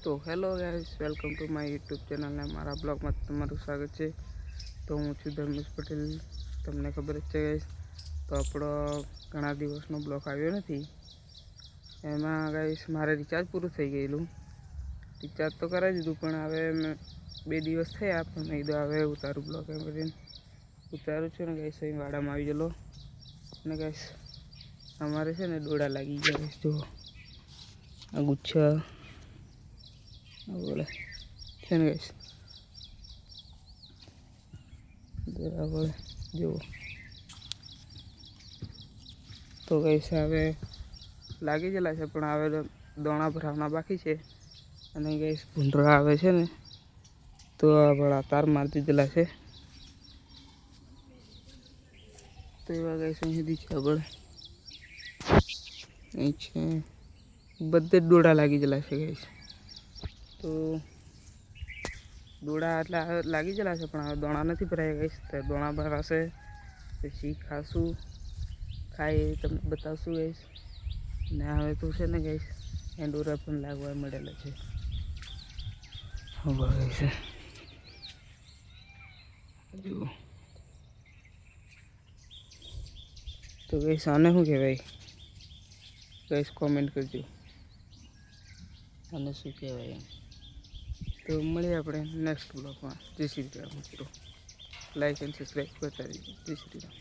તો hello guys, welcome to my YouTube channel ને મારા બ્લોગમાં તમારું સ્વાગત છે। તો હું છું ધર્મેશ પટેલ। તમને ખબર જ છે ગાઈસ, તો આપણો ઘણા દિવસનો બ્લોગ આવ્યો નથી। એમાં ગાઈસ મારે રિચાર્જ પૂરું થઈ ગયેલું। રિચાર્જ તો કરાવી દીધું, પણ હવે 2 દિવસ થયા પણ મેં કીધું હવે ઉતારું બ્લોગ એમ કરીને ઉતારું છું ને ગાઈસ। અહીં વાડામાં આવી ગયેલો અને ગાઈસ અમારે છે ને દોડા લાગી ગયા ગાઈસ। જો આ ગુચ્છા બોલે છે ને ગાઈસ, બરાબર જુઓ તો ગાઈસ હવે લાગી ગયેલા છે, પણ હવે દોણા ભરાવના બાકી છે। અને ગાઈસ ભૂંડરા આવે છે ને, તો આપણા તાર મારી દીધેલા છે। તો એવા ગાઈસ અહીંથી છે આગળ અહીં છે, બધે જ દોડા લાગી ગયેલા છે ગાઈસ। તો દોડા એટલા લાગી ગયેલા છે, પણ હવે દોણા નથી ભરાયા ગાઈસ। તો દોણા ભરાશે પછી ખાશું, ખાઈ તમને બતાવશું ગાઈસ। ને હવે તો છે ને ગાઈસ એંડોરા પણ લાગવા મળેલા છે। હા છે જુઓ તો ગાઈસ આને શું કહેવાય ગાઈસ, કોમેન્ટ કરજો આને શું કહેવાય એમ। તો મળીએ આપણે નેક્સ્ટ બ્લોગમાં। જય શ્રી રામ મિત્રો, લાઈક એન્ડ સબસ્ક્રાઈબ કરતા રહીજો। જય શ્રી રામ।